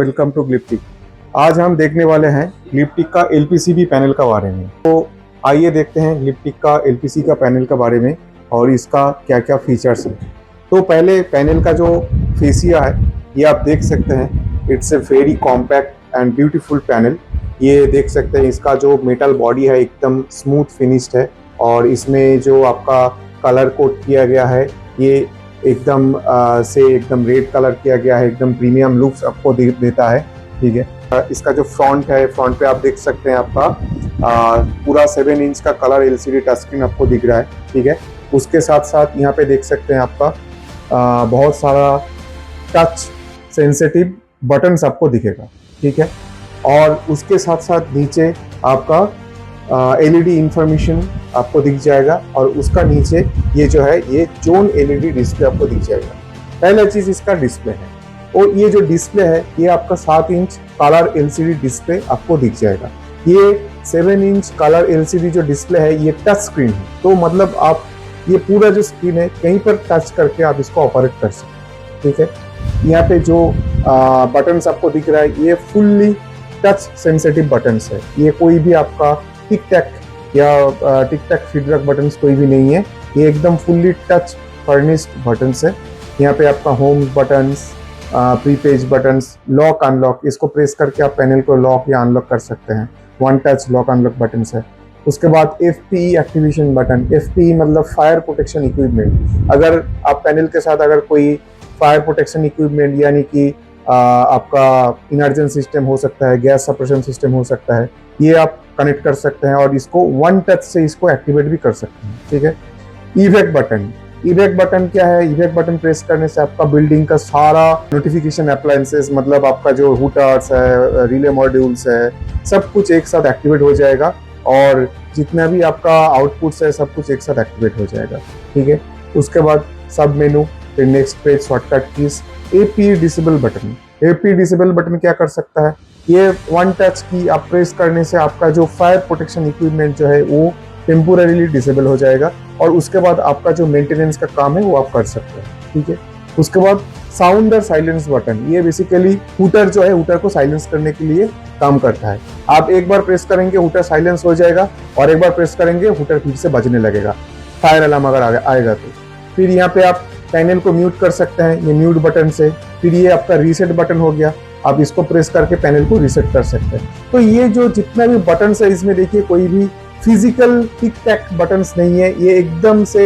Welcome to ग्लिप्टिक। आज हम देखने वाले हैं ग्लिप्टिक का एलपीसीबी पैनल का बारे में। तो आइए देखते हैं ग्लिप्टिक का एलपीसी का पैनल के बारे में और इसका क्या क्या फीचर्स हैं। तो पहले पैनल का जो फेसिया है ये आप देख सकते हैं। It's a very compact and beautiful panel. ये देख सकते हैं इसका जो मेटल बॉडी है एकदम स्मूथ फिनिश्ड है और इसमें जो आपका कलर कोड किया गया है ये एकदम रेड कलर किया गया है। एकदम प्रीमियम लुक्स आपको देता है। ठीक है, इसका जो फ्रंट है, फ्रंट पे आप देख सकते हैं आपका पूरा 7 इंच का कलर एलसीडी टच स्क्रीन आपको दिख रहा है। ठीक है, उसके साथ साथ यहाँ पे देख सकते हैं आपका बहुत सारा टच सेंसिटिव बटन्स आपको दिखेगा। ठीक है, और उसके साथ साथ नीचे आपका एलईडी इंफॉर्मेशन आपको दिख जाएगा और उसका नीचे ये जो है ये जोन एलईडी डिस्प्ले आपको दिख जाएगा। पहला चीज इसका डिस्प्ले है और ये जो डिस्प्ले है ये आपका 7 इंच कलर एलसीडी डिस्प्ले आपको दिख जाएगा। ये 7 इंच कलर एलसीडी जो डिस्प्ले है ये टच स्क्रीन है, तो मतलब आप ये पूरा जो स्क्रीन है कहीं पर टच करके आप इसको ऑपरेट कर सकते हैं। ठीक है, यहाँ पे जो बटन्स आपको दिख रहा है ये फुल्ली टच सेंसिटिव बटन्स है। ये कोई भी आपका टिक टैक या टिक टैक फीडबैक बटन्स कोई भी नहीं है। ये एकदम फुल्ली टच फर्निश्ड बटन्स है। यहाँ पे आपका होम बटन्स, प्रीपेज बटन्स, लॉक अनलॉक, इसको प्रेस करके आप पैनल को लॉक या अनलॉक कर सकते हैं। One touch lock unlock buttons है। उसके बाद FPE एक्टिवेशन बटन। FPE मतलब फायर प्रोटेक्शन इक्विपमेंट। अगर आप पैनल के साथ अगर कोई फायर प्रोटेक्शन इक्विपमेंट यानी कि आपका इमरजेंसी सिस्टम हो सकता है, गैस सप्रेशन सिस्टम हो सकता है, ये आप कनेक्ट कर सकते हैं और इसको वन टच से इसको एक्टिवेट भी कर सकते हैं। ठीक है, इवेक बटन। इवेक बटन क्या है? इवेक बटन प्रेस करने से आपका बिल्डिंग का सारा नोटिफिकेशन अप्लायंसेस, मतलब आपका जो हुटर्स है, रिले मॉड्यूल्स है, सब कुछ एक साथ एक्टिवेट हो जाएगा और जितना भी आपका आउटपुट्स है सब कुछ एक साथ एक्टिवेट हो जाएगा। ठीक है, उसके बाद सब मेनू, फिर next page, shortcut keys. APE disable button. APE disable button क्या कर सकता है? ये वन टच की आप प्रेस करने से आपका जो फायर प्रोटेक्शन इक्विपमेंट जो है वो टेम्पोररीली डिसेबल हो जाएगा और उसके बाद आपका जो मेंटेनेंस का काम है वो आप कर सकते हैं। ठीक है, उसके बाद साउंड और साइलेंस बटन। ये बेसिकली हुटर जो है, हुटर को साइलेंस करने के लिए काम करता है। आप एक बार प्रेस करेंगे हुटर साइलेंस हो जाएगा और एक बार प्रेस करेंगे हुटर फिर से बजने लगेगा, फायर अलार्म अगर आएगा तो। फिर यहाँ पे आप पैनल को म्यूट कर सकते हैं ये म्यूट बटन से। फिर ये आपका रीसेट बटन हो गया, आप इसको प्रेस करके पैनल को रीसेट कर सकते हैं। तो ये जो जितना भी बटन्स है इसमें देखिए कोई भी फिजिकल टिक टैक बटन्स नहीं है। ये एकदम से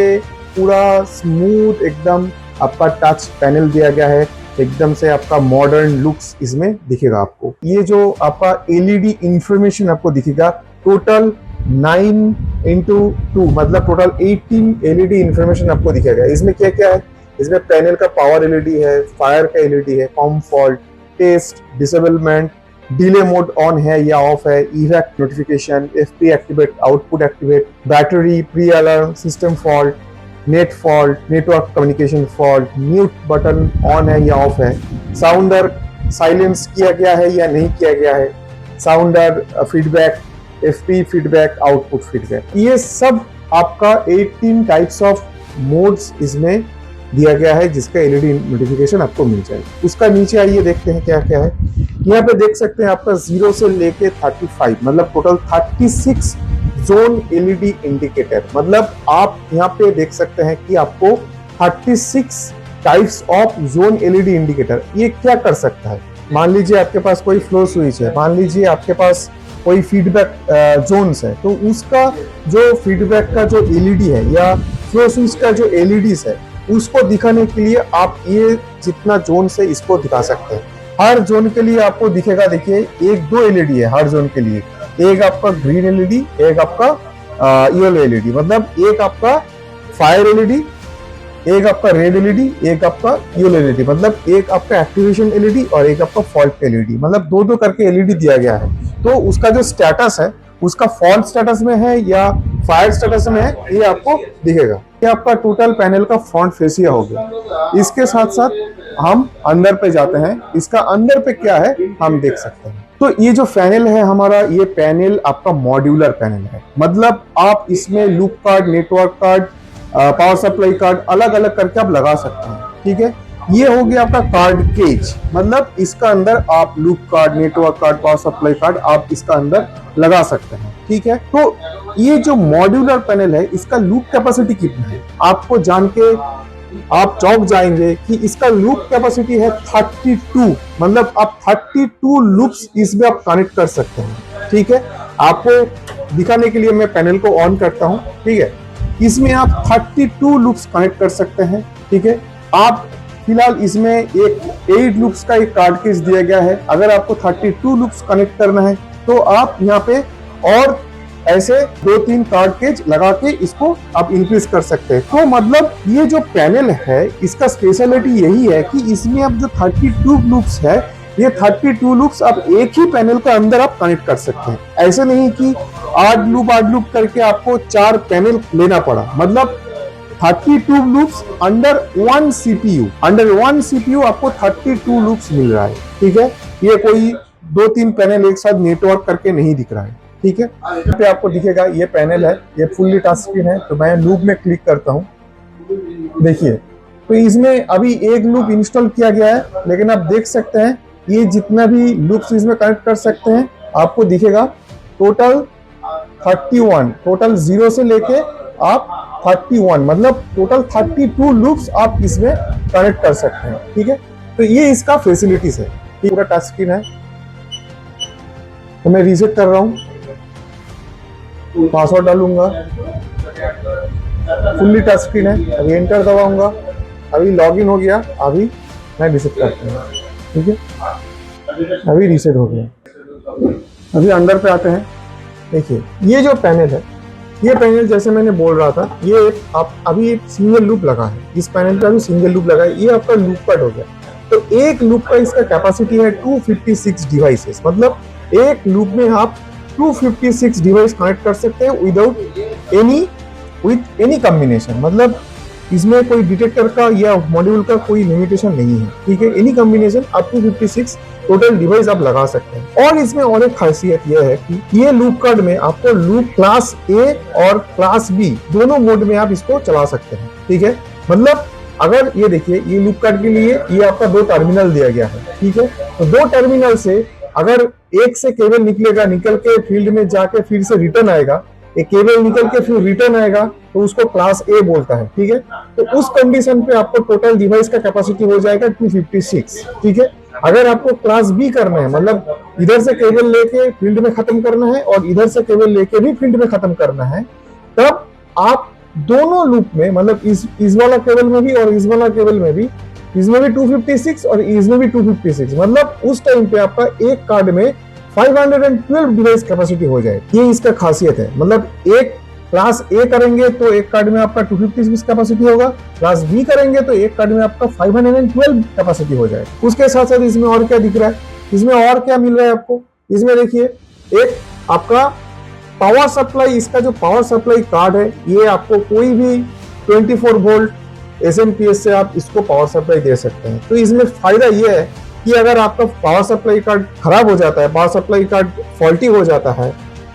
पूरा स्मूथ एकदम आपका टच पैनल दिया गया है। एकदम से आपका मॉडर्न लुक्स इसमें दिखेगा आपको। ये जो आपका एलईडी इंफॉर्मेशन आपको दिखेगा, टोटल 9x2 मतलब टोटल 18 एलईडी इंफॉर्मेशन आपको दिखेगा। इसमें क्या क्या है? इसमें पैनल का पावर एलईडी है, फायर का एलईडी है, com fault, test, disablement, delay mode on है या ऑफ है, evac notification, FP activate, output activate, battery, pre alarm, system fault, net fault, network communication fault, mute button on है या off है, साउंडर silence किया गया है या नहीं किया गया है, साउंडर feedback, FP feedback, output feedback. ये सब आपका 18 टाइप्स ऑफ मोड्स इसमें दिया गया है जिसका एलईडी नोटिफिकेशन आपको मिल जाएगा। उसका नीचे आइए देखते हैं क्या क्या है। यहाँ पे देख सकते हैं आपका 0 से लेके 35 मतलब टोटल 36 जोन एलईडी इंडिकेटर। मतलब आप यहाँ पे देख सकते हैं कि आपको 36 types of zone LED indicator. ये क्या कर सकता है? मान लीजिए आपके पास कोई फ्लो स्विच है, मान लीजिए आपके पास कोई फीडबैक जोन्स है, तो उसका जो फीडबैक का जो एलईडी है या फ्लो स्विच का जो एलईडीज है उसको दिखाने के लिए आप ये जितना जोन है इसको दिखा सकते हैं। हर जोन के लिए आपको दिखेगा, देखिए 1-2 एलईडी है हर जोन के लिए। एक आपका ग्रीन एलईडी, एक आपका येलो एलईडी, मतलब एक आपका फायर एलईडी, एक आपका रेड एलईडी, एक आपका येलो एलईडी, मतलब एक आपका एक्टिवेशन एलईडी और एक आपका फॉल्ट एलईडी, मतलब 2-2 करके एलईडी दिया गया है। तो उसका जो स्टेटस है उसका फॉल्ट स्टेटस में है या फायर स्टेटस में है ये आपको दिखेगा। ये आपका टोटल पैनल का फ्रंट फेसिया हो गया। इसके साथ साथ हम अंदर पे जाते हैं। इसका अंदर पे क्या है हम देख सकते हैं। तो ये जो पैनल है हमारा, ये पैनल आपका मॉड्यूलर पैनल है। मतलब आप इसमें loop card, network card, power supply card अलग अलग करके आप लगा सकते हैं। ठीक है, ये हो गया आपका कार्ड केज, मतलब इसका अंदर आप loop card, network card, power supply card आप इसका अंदर लगा सकते हैं। ठीक है, तो ये जो मॉड्यूलर पैनल है इसका लूप कैपेसिटी कितना है आपको जान के आप चौंक जाएंगे कि इसका लूप कैपेसिटी है 32, मतलब आप 32 लूप्स इसमें आप कनेक्ट कर सकते हैं। ठीक है, आपको दिखाने के लिए मैं पैनल को ऑन करता हूं। ठीक है, इसमें आप 32 लूप्स कनेक्ट कर सकते हैं। ठीक है, आप फिलहाल इसमें एक 8 लूप्स का एक कार्ड केस दिया गया है। अगर आपको 32 लूप्स कनेक्ट करना है तो आप यहाँ पे और ऐसे 2-3 कार्ड केज लगा के इसको आप इंक्रीज कर सकते हैं। तो मतलब ये जो पैनल है इसका स्पेशलिटी यही है कि इसमें अब जो 32 लूप्स है, ये 32 लूप्स आप एक ही पैनल का अंदर आप कनेक्ट कर सकते हैं। ऐसे नहीं कि 8 लूप करके आपको 4 पैनल लेना पड़ा। मतलब 32 लूप्स अंडर वन सीपीयू आपको 32 लूप्स मिल रहा है। ठीक है, ये कोई 2-3 पैनल एक साथ नेटवर्क करके नहीं दिख रहा है। ठीक है, यहाँ पे आपको दिखेगा ये पैनल है, ये फुल्ली टच स्क्रीन है। तो मैं लूप में क्लिक करता हूँ, देखिए तो इसमें अभी एक लूप इंस्टॉल किया गया है, लेकिन आप देख सकते हैं ये जितना भी लूप्स इसमें कनेक्ट कर सकते हैं आपको दिखेगा टोटल 31, टोटल 0 से लेके आप 31, मतलब टोटल 32 लूप्स आप इसमें कनेक्ट कर सकते हैं। ठीक है, तो ये इसका फैसिलिटीज है। ये पूरा टच स्क्रीन है, तो मैं रीसेट कर रहा हूँ, पासवर्ड डालूंगा, फुल्ली टच स्क्रीन है। अभी एंटर दबाऊंगा, अभी लॉगिन हो गया। अभी मैं रीसेट करता हूँ। ठीक है, अभी रीसेट हो गया। अभी अंदर पे आते हैं। देखिए ये जो पैनल है, ये पैनल जैसे मैंने बोल रहा था, ये आप अभी एक सिंगल लूप लगा है, इस पैनल का भी सिंगल लूप लगा है। ये आपका लूप कट हो गया। तो एक लूप का इसका कैपेसिटी है 256 डिवाइसेस, मतलब एक लूप में आप 256 डिवाइस कनेक्ट कर सकते हैं विद एनी कॉम्बिनेशन। मतलब इसमें कोई डिटेक्टर का या मॉड्यूल का कोई लिमिटेशन नहीं है। ठीक है, any combination up to 56 total device आप लगा सकते हैं। और इसमें और एक खासियत यह है कि ये लूप कार्ड में आपको लूप क्लास ए और क्लास बी दोनों मोड में आप इसको चला सकते हैं। ठीक है, मतलब अगर ये देखिए ये लूप कार्ड के लिए ये आपका 2 टर्मिनल दिया गया है। ठीक है, तो 2 टर्मिनल से अगर एक से केबल निकलेगा, निकल के फील्ड में जाके फिर से रिटर्न आएगा, एक केबल निकल के फिर रिटर्न आएगा, तो उसको क्लास ए बोलता है। ठीक है, तो उस कंडीशन पे आपको टोटल डिवाइस का कैपेसिटी हो जाएगा 256। ठीक है, अगर आपको क्लास बी करना है, मतलब इधर से केबल लेके फील्ड में खत्म करना है और इधर से केबल लेके भी फील्ड में खत्म करना है, तब आप दोनों लूप में, मतलब इस वाला केबल में भी और इस वाला केबल में भी, इसमें भी 256 और इसमें भी 256, मतलब उस टाइम पे आपका एक कार्ड में 512 डिवाइस कैपेसिटी हो जाए। ये इसका खासियत है। मतलब एक क्लास ए करेंगे तो एक कार्ड में आपका 256 कैपेसिटी होगा, क्लास बी करेंगे तो एक कार्ड में आपका 512 कैपेसिटी हो जाए। उसके साथ साथ इसमें और क्या दिख रहा है, इसमें और क्या मिल रहा है आपको, इसमें देखिए एक आपका पावर सप्लाई, इसका जो पावर सप्लाई कार्ड है, ये आपको कोई भी 24 वोल्ट SMPS से आप इसको पावर सप्लाई दे सकते हैं। तो इसमें फायदा ये है कि अगर आपका पावर सप्लाई कार्ड खराब हो जाता है, पावर सप्लाई कार्ड फॉल्टी हो जाता है,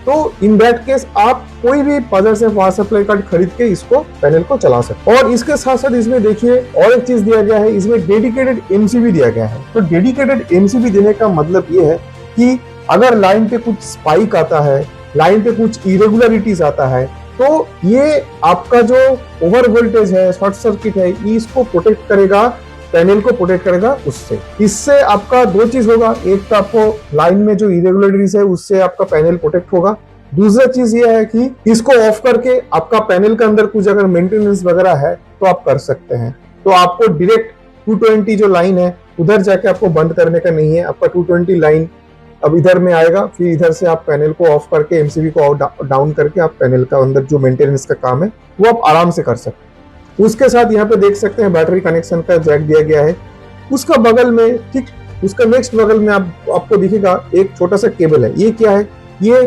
तो इन दैट केस आप कोई भी बाजार से पावर सप्लाई कार्ड खरीद के इसको पैनल को चला सकते हैं। और इसके साथ साथ इसमें देखिए और एक चीज दिया गया है, इसमें डेडिकेटेड MCB दिया गया है। तो डेडिकेटेड MCB देने का मतलब ये है कि अगर लाइन पे कुछ स्पाइक आता है, लाइन पे कुछ इरेगुलरिटीज आता है, तो ये आपका जो ओवर वोल्टेज है, शॉर्ट सर्किट है, इसको प्रोटेक्ट करेगा, पैनल को प्रोटेक्ट करेगा उससे। इससे आपका 2 चीज होगा, एक तो आपको लाइन में जो इरेगुलरिटीज है उससे आपका पैनल प्रोटेक्ट होगा। दूसरा चीज ये है कि इसको ऑफ करके आपका पैनल के अंदर कुछ अगर मेंटेनेंस वगैरह है तो आप कर सकते हैं। तो आपको डायरेक्ट 220 जो लाइन है उधर जाके आपको बंद करने का नहीं है। आपका 220 लाइन अब इधर में आएगा, फिर इधर से आप पैनल को ऑफ करके MCB को डाउन करके आप पैनल का अंदर जो मेंटेनेंस का काम है वो आप आराम से कर सकते हैं। उसके साथ यहाँ पे देख सकते हैं बैटरी कनेक्शन का जैक दिया गया है। उसका बगल में, ठीक उसका नेक्स्ट बगल में आपको दिखेगा एक छोटा सा केबल है। ये क्या है, ये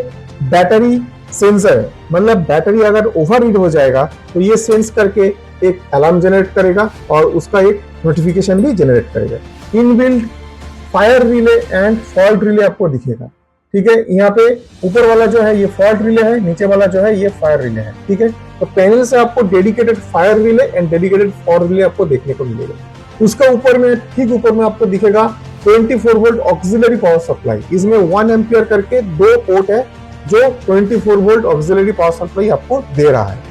बैटरी सेंसर है। मतलब बैटरी अगर ओवर हीट हो जाएगा तो ये सेंस करके एक अलार्म जनरेट करेगा और उसका एक नोटिफिकेशन भी जनरेट करेगा। Inbuilt fire relay and fault relay आपको दिखेगा। ठीक है, यहाँ पे ऊपर वाला जो है ये फॉल्ट रिले है, नीचे वाला जो है ये फायर रिले है। ठीक है, तो पैनल से आपको dedicated fire relay and dedicated fault relay आपको देखने को मिलेगा। उसका ऊपर में, ठीक ऊपर में आपको दिखेगा 24 वोल्ट ऑक्सिलरी पावर सप्लाई। इसमें 1 एम्पियर करके 2 पोर्ट है जो 24 वोल्ट ऑक्सिलरी पावर सप्लाई आपको दे रहा है।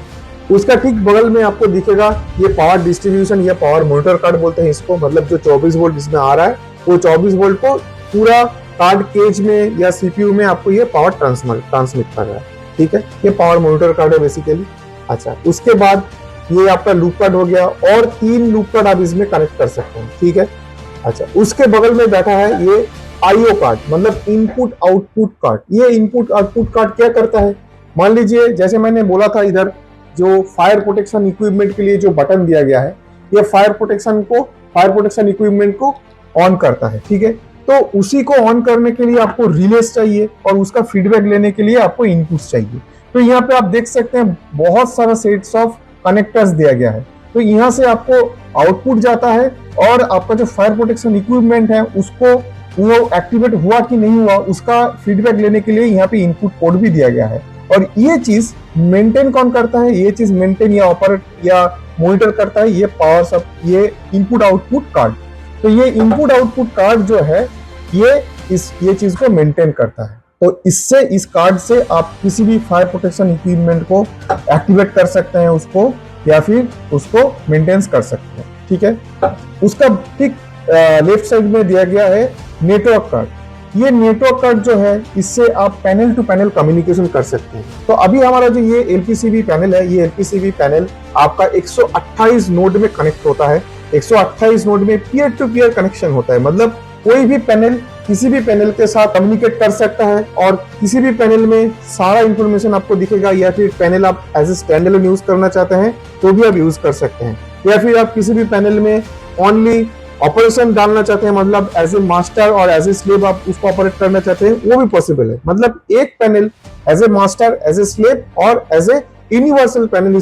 उसका ठीक बगल में आपको दिखेगा ये पावर डिस्ट्रीब्यूशन या पावर मॉनिटर कार्ड बोलते हैं इसको, मतलब जो 24 वोल्ट इसमें आ रहा है वो 24 वोल्ट को पूरा कार्ड केज में या सीपीयू में आपको ये पावर ट्रांसमिट कर रहा है। ठीक है, ये पावर मॉनिटर कार्ड है बेसिकली। अच्छा, उसके बाद ये आपका लूप कार्ड हो गया और 3 लूप कार्ड आप इसमें कनेक्ट कर सकते हैं। ठीक है, अच्छा, उसके बगल में बैठा है ये आईओ कार्ड, मतलब इनपुट आउटपुट कार्ड। ये इनपुट आउटपुट कार्ड क्या करता है, मान लीजिए जैसे मैंने बोला था इधर जो फायर प्रोटेक्शन इक्विपमेंट के लिए जो बटन दिया गया है, ये फायर प्रोटेक्शन इक्विपमेंट को ऑन करता है। ठीक है, तो उसी को ऑन करने के लिए आपको रिलेस चाहिए और उसका फीडबैक लेने के लिए आपको इनपुट्स चाहिए। तो यहाँ पे आप देख सकते हैं बहुत सारा सेट्स ऑफ कनेक्टर्स दिया गया है। तो यहाँ से आपको आउटपुट जाता है और आपका जो फायर प्रोटेक्शन इक्विपमेंट है उसको वो एक्टिवेट हुआ कि नहीं हुआ उसका फीडबैक लेने के लिए यहाँ पे इनपुट पोर्ट भी दिया गया है। और ये चीज मेंटेन कौन करता है, ये चीज मेंटेन या ऑपरेट या मॉनिटर करता है ये इनपुट आउटपुट कार्ड। तो ये इनपुट आउटपुट कार्ड जो है ये चीज को मेंटेन करता है। तो इससे, इस कार्ड से आप किसी भी फायर प्रोटेक्शन इक्विपमेंट को एक्टिवेट कर सकते हैं उसको, या फिर उसको मेंटेन कर सकते हैं। ठीक है, उसका ठीक लेफ्ट साइड में दिया गया है नेटवर्क कार्ड। ये नेटवर्क कार्ड जो है इससे आप पैनल टू पैनल कम्युनिकेशन कर सकते हैं। तो अभी हमारा जो ये एलपीसीबी पैनल है, ये एलपीसीबी पैनल आपका 128 नोड में कनेक्ट होता है। 128 नोड में पीयर टू पीयर कनेक्शन होता है, मतलब कोई भी पैनल किसी भी पैनल के साथ कम्युनिकेट कर सकता है और किसी भी पैनल में सारा इंफॉर्मेशन आपको दिखेगा। या फिर पैनल आप as a stand alone use करना चाहते हैं तो भी आप यूज कर सकते हैं, या फिर आप किसी भी पैनल में ओनली ऑपरेशन डालना चाहते हैं, मतलब एज ए मास्टर और एज ए स्लेव आप उसको ऑपरेट करना चाहते हैं, वो भी पॉसिबल है। मतलब एक panel as a master, as a slave और एज ए यूनिवर्सल पैनल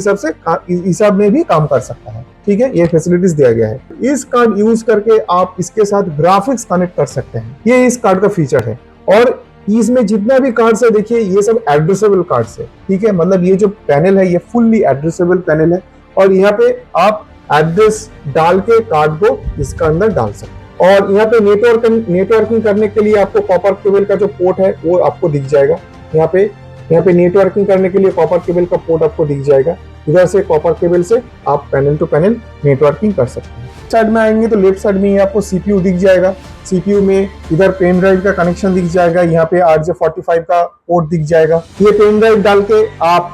हिसाब में भी काम कर सकता है। ठीक है, ये फैसिलिटीज दिया गया है। इस कार्ड यूज करके आप इसके साथ ग्राफिक्स कनेक्ट कर सकते हैं, ये इस कार्ड का फीचर है। और इसमें जितना भी कार्ड्स है देखिए ये सब एड्रेसेबल कार्ड्स है। ठीक है, मतलब ये जो पैनल है ये फुल्ली एड्रेसेबल पैनल है और यहाँ पे आप एड्रेस डाल के कार्ड को इसका अंदर डाल सकते हैं। और यहाँ पे नेटवर्किंग करने के लिए आपको कॉपर केबल का जो पोर्ट है वो आपको दिख जाएगा। यहाँ पे नेटवर्किंग करने के लिए कॉपर केबल का पोर्ट आपको दिख जाएगा। इधर से कॉपर केबल से आप पैनल टू पैनल नेटवर्किंग कर सकते हैं। साइड में आएंगे तो लेफ्ट साइड में ये आपको सीपीयू दिख जाएगा। सीपीयू में इधर पेन ड्राइव का कनेक्शन दिख जाएगा, यहाँ पे RJ45 का पोर्ट दिख जाएगा। ये पेन ड्राइव डाल के आप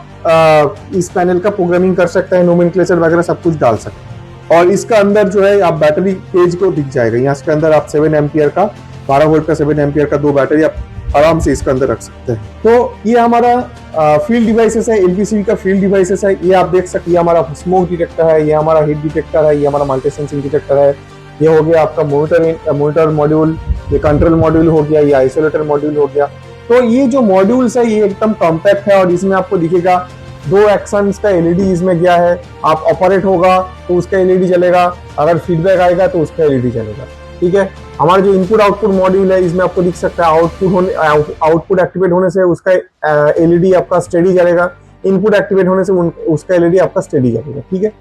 इस पैनल का प्रोग्रामिंग कर सकते हैं, नोमेनक्लेचर वगैरह सब कुछ डाल सकते हैं। और इसका अंदर जो है आप बैटरी पेज को दिख जाएगा, यहाँ इसके अंदर आप 7 एम्पियर का 12 वोल्ट का 7 एम्पियर का 2 बैटरी आप आराम से इसके अंदर रख सकते हैं। तो ये हमारा फील्ड डिवाइसेस है, एलपीसीबी का फील्ड डिवाइसेस है। ये आप देख सकते हैं, ये हमारा स्मोक डिटेक्टर है, ये हमारा हीट डिटेक्टर है, ये हमारा मल्टी सेंसिंग डिटेक्टर है, ये हो गया आपका मॉनिटर मॉड्यूल, ये कंट्रोल मॉड्यूल हो गया, ये आइसोलेटर मॉड्यूल हो गया। तो ये जो मॉड्यूल्स है ये एकदम कॉम्पैक्ट है और इसमें आपको दिखेगा 2 एक्शंस का एलईडी इसमें गया है। आप ऑपरेट होगा तो उसका एलईडी जलेगा, अगर फीडबैक आएगा तो उसका एलईडी जलेगा। ठीक है, हमारा जो इनपुट आउटपुट मॉड्यूल है इसमें आपको दिख सकता है आउटपुट एक्टिवेट होने से उसका एलईडी आपका स्टेडी जलेगा, इनपुट एक्टिवेट होने से उसका एलईडी आपका स्टेडी जलेगा। ठीक है,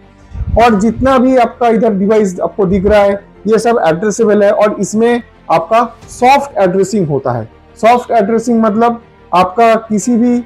और जितना भी आपका इधर डिवाइस आपको दिख रहा है ये सब एड्रेसेबल है और इसमें आपका सॉफ्ट एड्रेसिंग होता है। सॉफ्ट एड्रेसिंग मतलब आपका किसी भी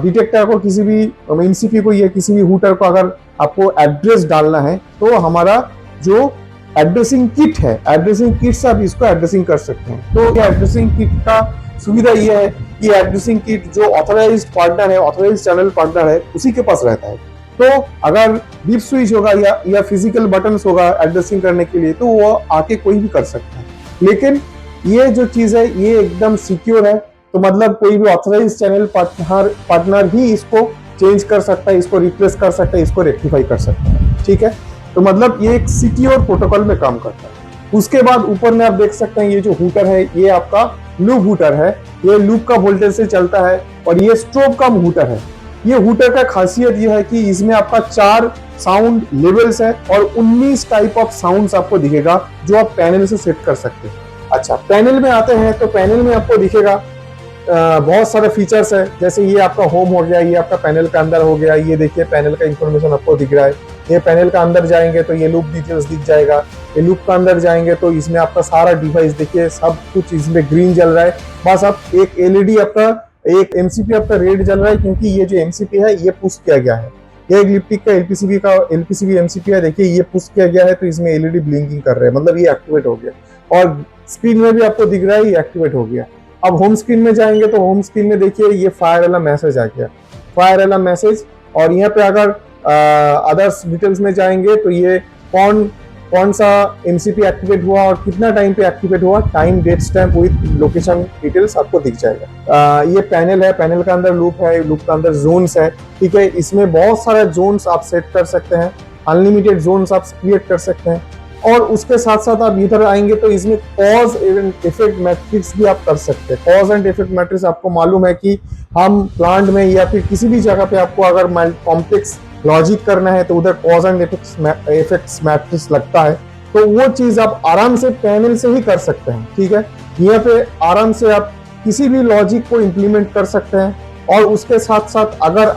डिटेक्टर को, किसी भी एमसीपी को या किसी भी हुटर को अगर आपको एड्रेस डालना है तो हमारा जो एड्रेसिंग किट है, एड्रेसिंग किट से आप इसको एड्रेसिंग कर सकते हैं। तो ये एड्रेसिंग किट का सुविधा ये है कि एड्रेसिंग किट जो ऑथराइज्ड पार्टनर है, ऑथराइज्ड चैनल पार्टनर है, उसी के पास रहता है। तो अगर बीप स्विच होगा या फिजिकल बटन्स होगा एड्रेसिंग करने के लिए तो वो आके कोई भी कर सकता है। लेकिन ये जो चीज है ये एकदम सिक्योर है, तो मतलब कोई भी ऑथराइज्ड चैनल पार्टनर ही इसको चेंज कर सकता है, इसको रिप्लेस कर सकता है, इसको रेक्टिफाई कर सकता है। ठीक है, तो मतलब ये एक सिक्योर प्रोटोकॉल में काम करता है। उसके बाद ऊपर में आप देख सकते हैं ये जो हुटर है ये आपका लूप हुटर है, ये लूप का वोल्टेज से चलता है और ये स्ट्रोब का हुटर है। ये हुटर का खासियत ये है कि इसमें आपका 4 साउंड लेवल्स है और 19 टाइप ऑफ साउंड्स आपको दिखेगा जो आप पैनल से सेट कर सकते हैं। अच्छा, पैनल में आते हैं तो पैनल में आपको दिखेगा बहुत सारे फीचर्स है, जैसे ये आपका होम हो गया, ये आपका पैनल का अंदर हो गया, ये देखिए पैनल का इंफॉर्मेशन आपको दिख रहा है, ये पैनल का अंदर जाएंगे तो ये लूप डिटेल्स दिख जाएगा। ये लूप का अंदर जाएंगे तो इसमें आपका सारा डिवाइस देखिए, सब कुछ इसमें ग्रीन जल रहा है। बस अब एक एलईडी आपका, एक एमसीपी आपका रेड जल रहा है, क्योंकि ये जो एमसीपी है ये पुश किया गया है। ये एक लिप्टिक का एलपीसीबी एमसीपी है, देखिए ये पुश किया गया है तो इसमें एलईडी ब्लिंकिंग कर रहे हैं, मतलब ये एक्टिवेट हो गया। और स्क्रीन में भी आपको दिख रहा है ये एक्टिवेट हो गया। अब होम स्क्रीन में जाएंगे तो होम स्क्रीन में देखिए ये फायर वाला मैसेज आ गया, फायर वाला मैसेज। और यहाँ पे अगर अदर्स डिटेल्स में जाएंगे तो ये कौन सा एमसीपी एक्टिवेट हुआ और कितना टाइम पे एक्टिवेट हुआ, time, date, stamp with location details आपको दिख जाएगा। ये पैनल है, पैनल का अंदर लूप है, लूप का अंदर जोन्स है, ठीक है। इसमें बहुत सारे जोन्स आप सेट कर सकते हैं, अनलिमिटेड जोन्स आप क्रिएट कर सकते हैं। और उसके साथ साथ आप इधर आएंगे तो इसमें कॉज एंड इफेक्ट मैट्रिक्स भी आप कर सकते हैं। कॉज एंड इफेक्ट मैट्रिक्स आपको मालूम है कि हम प्लांट में या फिर किसी भी जगह पे आपको अगर कॉम्प्लेक्स लॉजिक करना है तो उधर कॉज एंड इफेक्ट्स मैट्रिक्स लगता है, तो वो चीज आप आराम से पैनल से ही कर सकते हैं, ठीक है। यहाँ पे आराम से आप किसी भी लॉजिक को इम्प्लीमेंट कर सकते हैं। और उसके साथ साथ अगर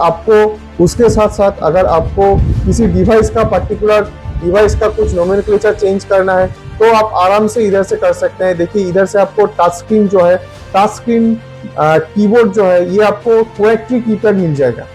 आपको किसी डिवाइस का पर्टिकुलर डिवाइस का कुछ नोमेनक्लेचर चेंज करना है तो आप आराम से इधर से कर सकते हैं। देखिए इधर से आपको टच स्क्रीन जो है, टच स्क्रीन कीबोर्ड जो है, ये आपको क्वाड्रेटिक कीपैड मिल जाएगा।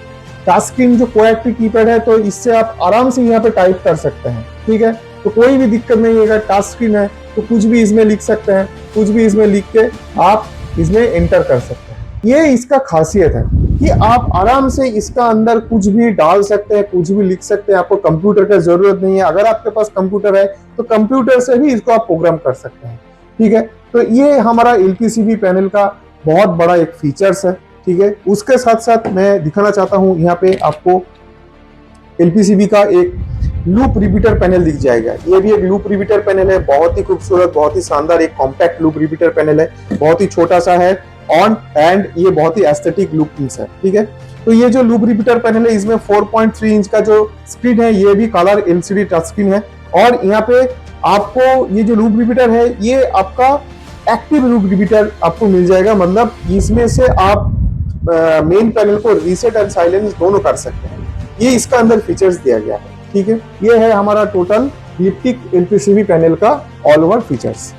टच स्क्रीन जो क्वाड्रेटिक कीपैड है तो इससे आप आराम से यहाँ पे टाइप कर सकते हैं, ठीक है। तो कोई भी दिक्कत नहीं है, अगर टच स्क्रीन है तो कुछ भी इसमें लिख सकते हैं, कुछ भी इसमें लिख के आप इसमें एंटर कर सकते हैं। ये इसका खासियत है कि आप आराम से इसका अंदर कुछ भी डाल सकते हैं, कुछ भी लिख सकते हैं, आपको कंप्यूटर का जरूरत नहीं है। अगर आपके पास कंप्यूटर है तो कंप्यूटर से भी इसको आप प्रोग्राम कर सकते हैं, ठीक है। तो ये हमारा एलपीसीबी पैनल का बहुत बड़ा एक फीचर्स है, ठीक है। उसके साथ साथ मैं दिखाना चाहता हूँ, यहाँ पे आपको एलपीसीबी का एक लूप रिपीटर पैनल दिख जाएगा। ये भी एक लूप रिपीटर पैनल है, बहुत ही खूबसूरत, बहुत ही शानदार एक कॉम्पैक्ट लूप रिपीटर पैनल है, बहुत ही छोटा सा है ऑन एंड ये बहुत ही एस्थेटिक लुक है, ठीक है। तो ये जो लूप रिपीटर पैनल है इसमें 4.3 इंच का जो स्क्रीन है, ये भी कलर एलसीडी टच स्क्रीन है। और यहाँ पे आपको ये जो लूप रिपीटर है ये आपका एक्टिव लूप रिपीटर आपको मिल जाएगा, मतलब इसमें से आप मेन पैनल को रीसेट एंड साइलेंस दोनों कर सकते हैं। ये इसका अंदर फीचर्स दिया गया है, ठीक है। ये है हमारा टोटल लिप्टिक एलपीसीबी पैनल का ऑल ओवर फीचर्स।